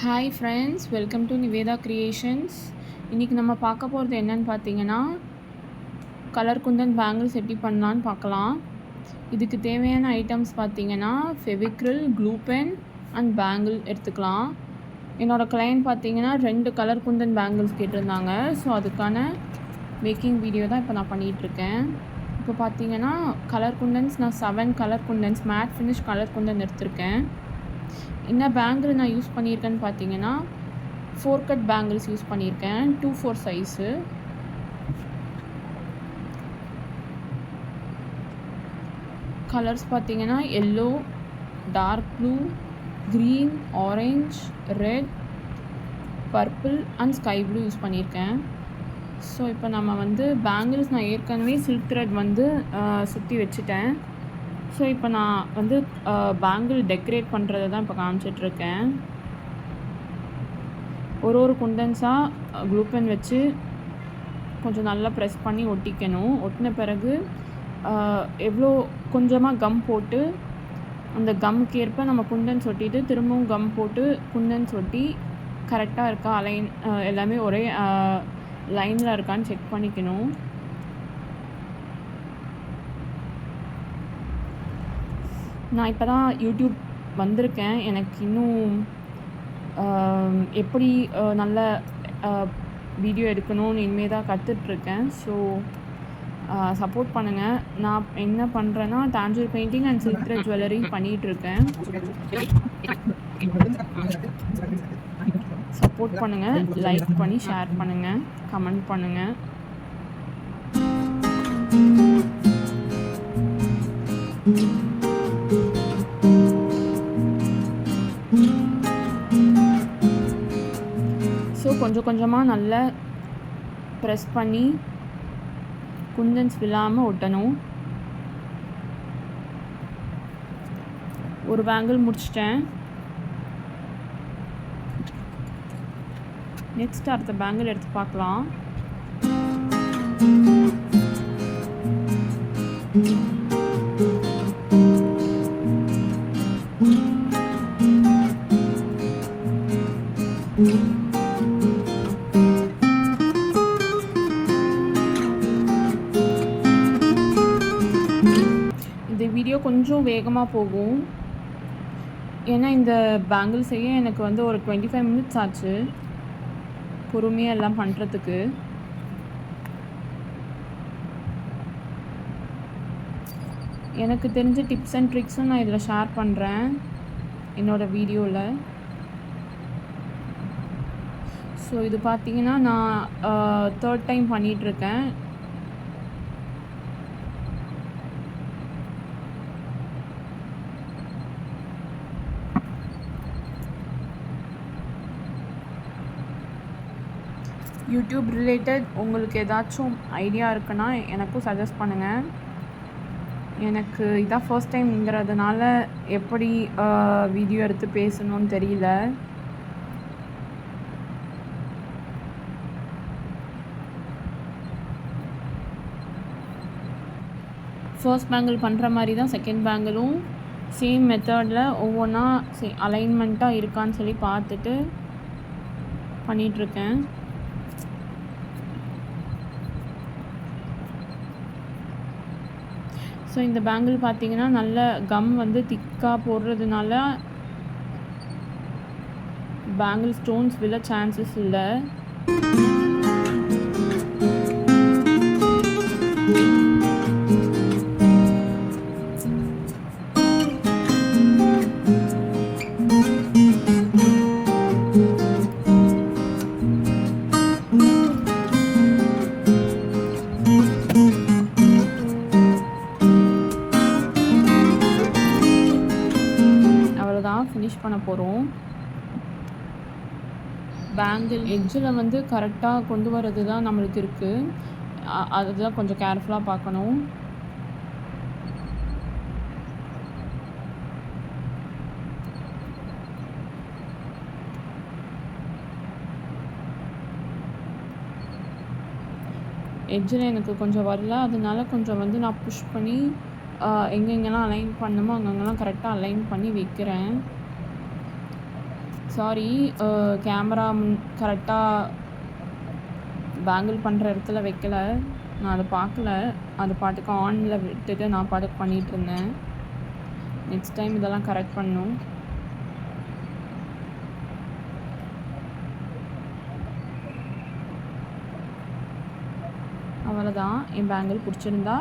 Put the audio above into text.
Hi friends, welcome to Nivetha creations. இன்றைக்கி நம்ம பார்க்க போகிறது என்னன்னு பார்த்தீங்கன்னா, கலர் குந்தன் பேங்கிள்ஸ் எப்படி பண்ணலான்னு பார்க்கலாம். இதுக்கு தேவையான ஐட்டம்ஸ் பார்த்தீங்கன்னா, Fevicryl, glue pen and bangle எடுத்துக்கலாம். என்னோடய கிளையண்ட் பார்த்தீங்கன்னா 2 கலர் குந்தன் பேங்கிள்ஸ் கேட்டிருந்தாங்க. ஸோ அதுக்கான மேக்கிங் வீடியோ தான் இப்போ நான் பண்ணிகிட்ருக்கேன். இப்போ பார்த்தீங்கன்னா கலர் குந்தன்ஸ் நான் 7 colour kundans matte finish colour Kundan எடுத்திருக்கேன். என்ன பேங்கிள் நான் யூஸ் பண்ணியிருக்கேன்னு பார்த்தீங்கன்னா 4 கட் பேங்கிள்ஸ் யூஸ் பண்ணியிருக்கேன், 2/4 சைஸு. கலர்ஸ் பார்த்தீங்கன்னா yellow, dark blue, green, orange, red, purple and sky blue use பண்ணியிருக்கேன். ஸோ இப்போ நம்ம பேங்கிள்ஸ் நான் ஏற்கனவே சில்க் த்ரெட் சுற்றி வச்சுட்டேன். ஸோ இப்போ நான் பேங்கிள் டெக்கரேட் பண்ணுறதை தான் இப்போ காமிச்சிட்ருக்கேன். ஒரு குண்டன்ஸாக க்ளூ பென் வச்சு கொஞ்சம் நல்லா ப்ரெஸ் பண்ணி ஒட்டிக்கணும். ஒட்டின பிறகு எவ்வளோ கொஞ்சமாக கம் போட்டு அந்த கம்முக்கு ஏற்ப நம்ம குண்டன்ஸ் ஒட்டிட்டு திரும்பவும் கம் போட்டு குண்டன்ஸ் ஒட்டி கரெக்டாக இருக்கா, அலைன் எல்லாமே ஒரே லைனில் இருக்கான்னு செக் பண்ணிக்கணும். நான் இப்போ தான் யூடியூப் வந்திருக்கேன். எனக்கு இன்னும் எப்படி நல்ல வீடியோ எடுக்கணும்னு இனிமேல் தான் கற்றுட்ருக்கேன். ஸோ சப்போர்ட் பண்ணுங்கள். நான் என்ன பண்ணுறேன்னா டான்ஜர் painting and silk thread jewellery பண்ணிகிட்ருக்கேன். சப்போர்ட் பண்ணுங்கள், லைக் பண்ணி ஷேர் பண்ணுங்கள், கமெண்ட் பண்ணுங்கள். ஸோ கொஞ்சம் கொஞ்சமாக நல்லா ப்ரெஸ் பண்ணி குந்தன்ஸ் விழாமல் ஒட்டணும். ஒரு பேங்கிள் முடிச்சிட்டேன். நெக்ஸ்ட் அடுத்த பேங்கிள் எடுத்து பார்க்கலாம். இந்த வீடியோ கொஞ்சம் வேகமாக போகும், ஏன்னா இந்த பேங்கிள் செய்ய எனக்கு ஒரு 25 மினிட்ஸ் ஆச்சு பொறுமையாக எல்லாம் பண்ணுறதுக்கு. எனக்கு தெரிஞ்ச டிப்ஸ் அண்ட் ட்ரிக்ஸும் நான் இதில் ஷேர் பண்ணுறேன் என்னோடய வீடியோவில். ஸோ இது பார்த்தீங்கன்னா நான் 3rd டைம் பண்ணிகிட்ருக்கேன். யூடியூப் ரிலேட்டட் உங்களுக்கு ஏதாச்சும் ஐடியா இருக்குன்னா எனக்கும் சஜஸ்ட் பண்ணுங்கள். எனக்கு இதான் ஃபர்ஸ்ட் டைம்ங்கிறதுனால எப்படி வீடியோ எடுத்து பேசணும்னு தெரியல. ஃபர்ஸ்ட் பேங்கிள் பண்ணுற மாதிரி தான் செகண்ட் பேங்கிளும் சேம் மெத்தடில் ஒவ்வொன்றா அலைன்மெண்ட்டாக இருக்கான்னு சொல்லி பார்த்துட்டு பண்ணிகிட்ருக்கேன். ஸோ இந்த பேங்கிள் பார்த்தீங்கன்னா நல்ல கம் திக்காக போடுறதுனால பேங்கிள் ஸ்டோன்ஸ் விழ சான்சஸ் இல்லை. ஃபினிஷ் பண்ண போகிறோம். பேங்கிள் எட்ஜில் கரெக்டாக கொண்டு வர்றது தான் நம்மளுக்கு இருக்குது. அதுதான் கொஞ்சம் கேர்ஃபுல்லாக பார்க்கணும். எட்ஜில் எனக்கு கொஞ்சம் வரல, அதனால கொஞ்சம் நான் புஷ் பண்ணி எங்கெங்கெல்லாம் அலைன் பண்ணணுமோ அங்கங்கெல்லாம் கரெக்டாக அலைன் பண்ணி வைக்கிறேன். சாரி, கேமரா கரெக்டாக பேங்கிள் பண்ணுற இடத்துல வைக்கல. நான் அதை பார்க்கல. அது பாட்டுக்கு ஆனில் விட்டுட்டு நான் பாட்டுக்கு பண்ணிகிட்ருந்தேன். நெக்ஸ்ட் டைம் இதெல்லாம் கரெக்ட் பண்ணணும். அவ்வளோதான். என் பேங்கிள் பிடிச்சிருந்தா